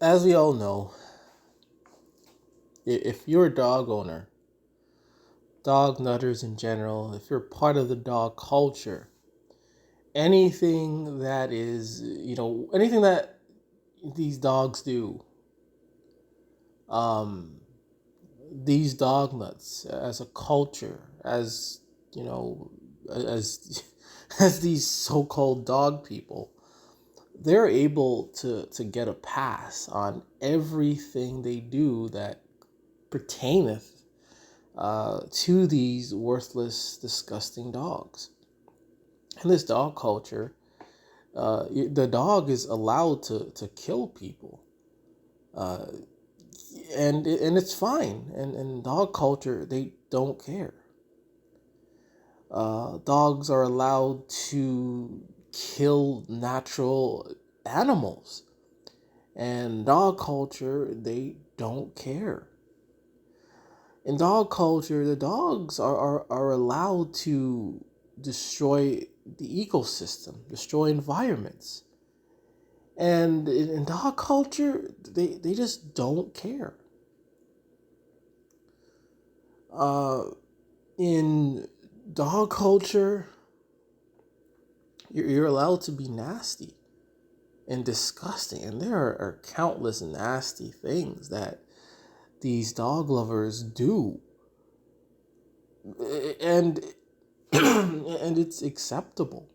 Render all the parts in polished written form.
as we all know, if you're a dog owner, dog nutters in general, if you're part of the dog culture, anything that is, anything that these dogs do, um, these dog nuts as a culture, as, you know, as, as these so-called dog people, they're able to get a pass on everything they do that pertaineth to these worthless, disgusting dogs. In this dog culture, the dog is allowed to kill people, uh, and it's fine. And in dog culture, they don't care. Dogs are allowed to kill natural animals, and dog culture, they don't care. In dog culture, the dogs are allowed to destroy the ecosystem, destroy environments. And in dog culture, they just don't care. Uh, in dog culture, you're allowed to be nasty and disgusting. And there are countless nasty things that these dog lovers do. And and it's acceptable.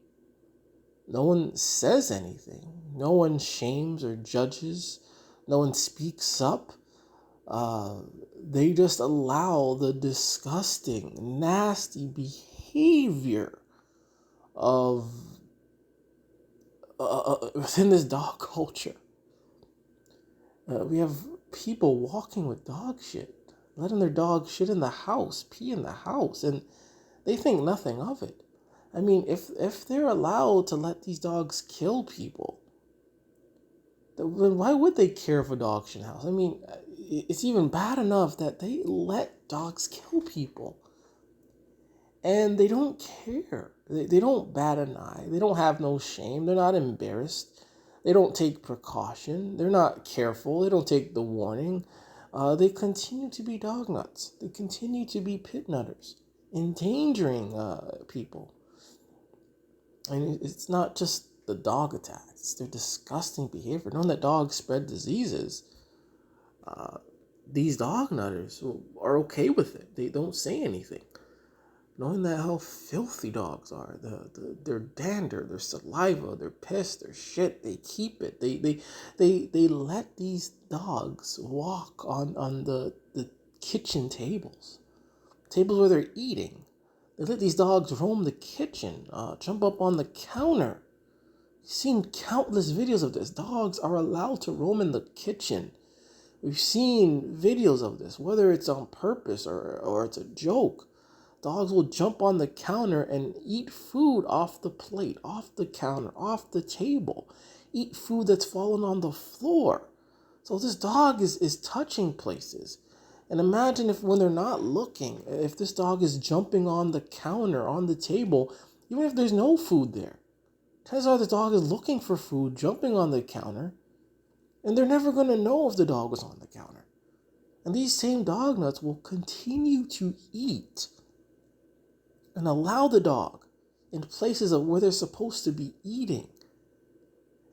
No one says anything. No one shames or judges. No one speaks up. Uh, they just allow the disgusting, nasty behavior of within this dog culture. We have people walking with dog shit, letting their dog shit in the house, pee in the house, and they think nothing of it. I mean, if they're allowed to let these dogs kill people, then why would they care if a dog shit in the house? I mean, it's even bad enough that they let dogs kill people, and they don't care. They don't bat an eye. They don't have no shame. They're not embarrassed. They don't take precaution. They're not careful. They don't take the warning. They continue to be dog nuts. They continue to be pit nutters, endangering people. And it's not just the dog attacks. It's their disgusting behavior. Knowing that dogs spread diseases, these dog nutters are okay with it. They don't say anything. Knowing that how filthy dogs are, their dander, their saliva, their piss, their shit, they keep it. They let these dogs walk on the kitchen tables where they're eating. They let these dogs roam the kitchen, jump up on the counter. You've seen countless videos of this. Dogs are allowed to roam in the kitchen. We've seen videos of this, whether it's on purpose or it's a joke. Dogs will jump on the counter and eat food off the plate, off the counter, off the table. Eat food that's fallen on the floor. So this dog is touching places. And imagine if when they're not looking, if this dog is jumping on the counter, on the table, even if there's no food there. Chances are the dog is looking for food, jumping on the counter, and they're never going to know if the dog was on the counter. And these same dog nuts will continue to eat and allow the dog in places of where they're supposed to be eating.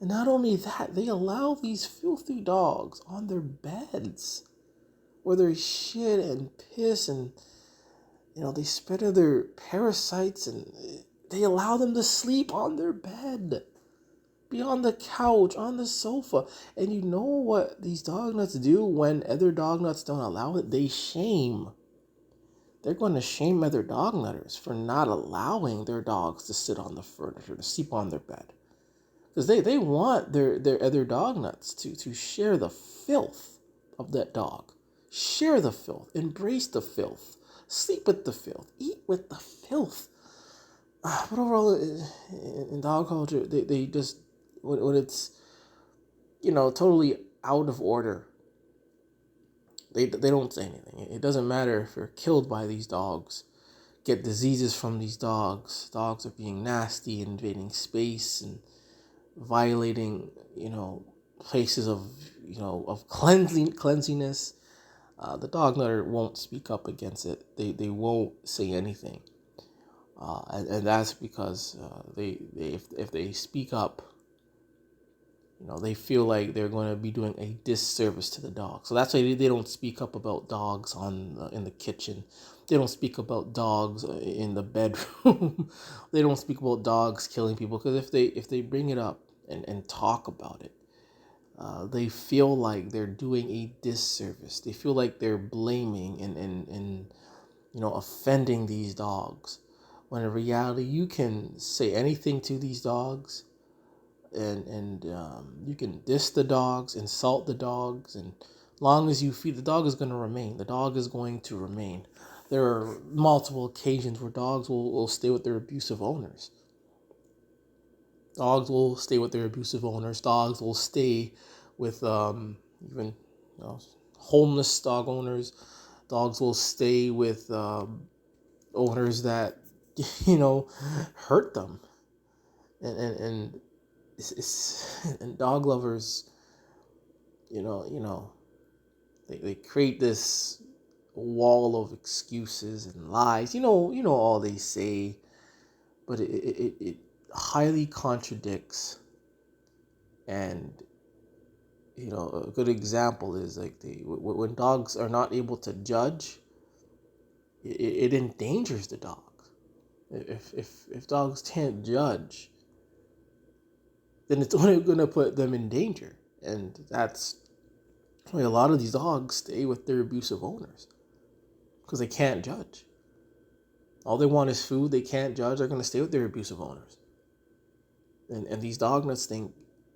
And not only that, they allow these filthy dogs on their beds where there's shit and piss and, they spread their parasites, and they allow them to sleep on their bed, be on the couch, on the sofa. And you know what these dog nuts do when other dog nuts don't allow it? They shame. They're going to shame other dog nutters for not allowing their dogs to sit on the furniture, to sleep on their bed. Because they want their other dog nuts to share the filth of that dog. Share the filth. Embrace the filth. Sleep with the filth. Eat with the filth. But overall, in dog culture, they just, when it's, totally out of order, they don't say anything. It doesn't matter if you're killed by these dogs, get diseases from these dogs. Dogs are being nasty, invading space and violating, places of, of cleanliness, the dog nutter won't speak up against it. They won't say anything, and that's because if they speak up, they feel like they're going to be doing a disservice to the dog. So that's why they don't speak up about dogs in the kitchen. They don't speak about dogs in the bedroom. They don't speak about dogs killing people, because if they bring it up and talk about it, they feel like they're doing a disservice. They feel like they're blaming and offending these dogs. When in reality, you can say anything to these dogs, and you can diss the dogs, insult the dogs, and long as you feed, the dog is going to remain. The dog is going to remain. There are multiple occasions where dogs will stay with their abusive owners. Dogs will stay with their abusive owners. Dogs will stay with even homeless dog owners. Dogs will stay with owners that hurt them, and and dog lovers, they create this wall of excuses and lies. All they say, but it highly contradicts. And a good example is like when dogs are not able to judge, it endangers the dog. If dogs can't judge, then it's only going to put them in danger. And that's why a lot of these dogs stay with their abusive owners, because they can't judge. All they want is food. They can't judge. They're going to stay with their abusive owners. And these dog nuts think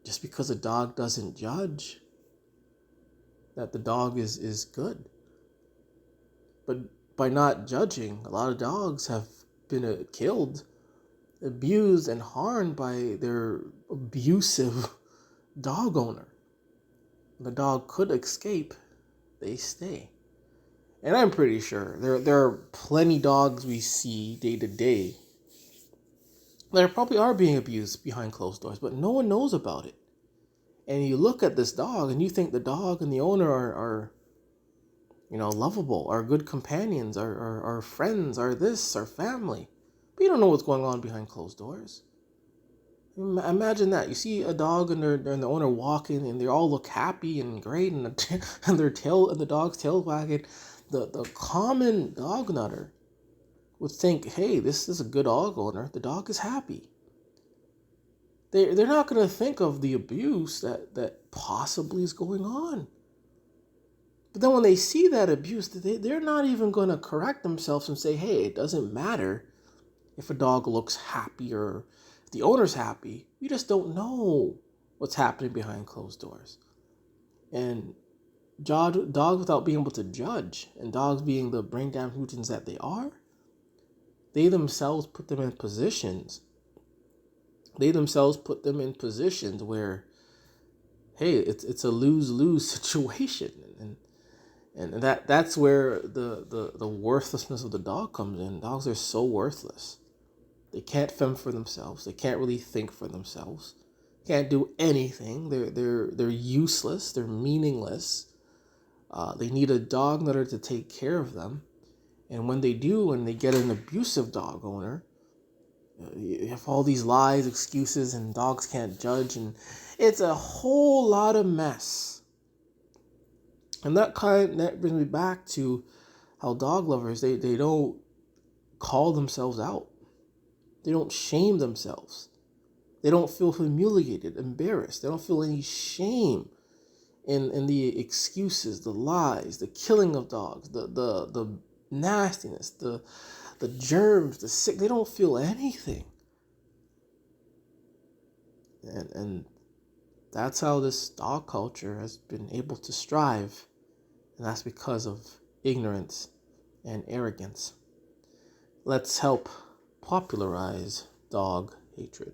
just because a dog doesn't judge, that the dog is good. But by not judging, a lot of dogs have been killed, abused, and harmed by their abusive dog owner. The dog could escape, they stay. And I'm pretty sure there are plenty dogs we see day to day that probably are being abused behind closed doors, but no one knows about it. And you look at this dog and you think the dog and the owner are lovable, are good companions, are friends, are this, are family. But you don't know what's going on behind closed doors. Imagine that. You see a dog and the owner walking, and they all look happy and great, and the dog's tail wagging. The common dog nutter would think, hey, this is a good dog owner. The dog is happy. They're not going to think of the abuse that possibly is going on. But then when they see that abuse, they're not even going to correct themselves and say, hey, it doesn't matter if a dog looks happy or if the owner's happy. We just don't know what's happening behind closed doors. And dogs, without being able to judge, and dogs being the brain damaged hootens that they are, they themselves put them in positions. Where, hey, it's a lose-lose situation. And that's where the worthlessness of the dog comes in. Dogs are so worthless. They can't fend for themselves. They can't really think for themselves. Can't do anything. They're useless. They're meaningless. They need a dog nutter to take care of them. And when they do, and they get an abusive dog owner, you have all these lies, excuses, and dogs can't judge, and it's a whole lot of mess. And that brings me back to how dog lovers, they don't call themselves out. They don't shame themselves. They don't feel humiliated, embarrassed. They don't feel any shame in the excuses, the lies, the killing of dogs, the nastiness, the germs, the sick. They don't feel anything. And that's how this dog culture has been able to strive. And that's because of ignorance and arrogance. Let's help popularize dog hatred.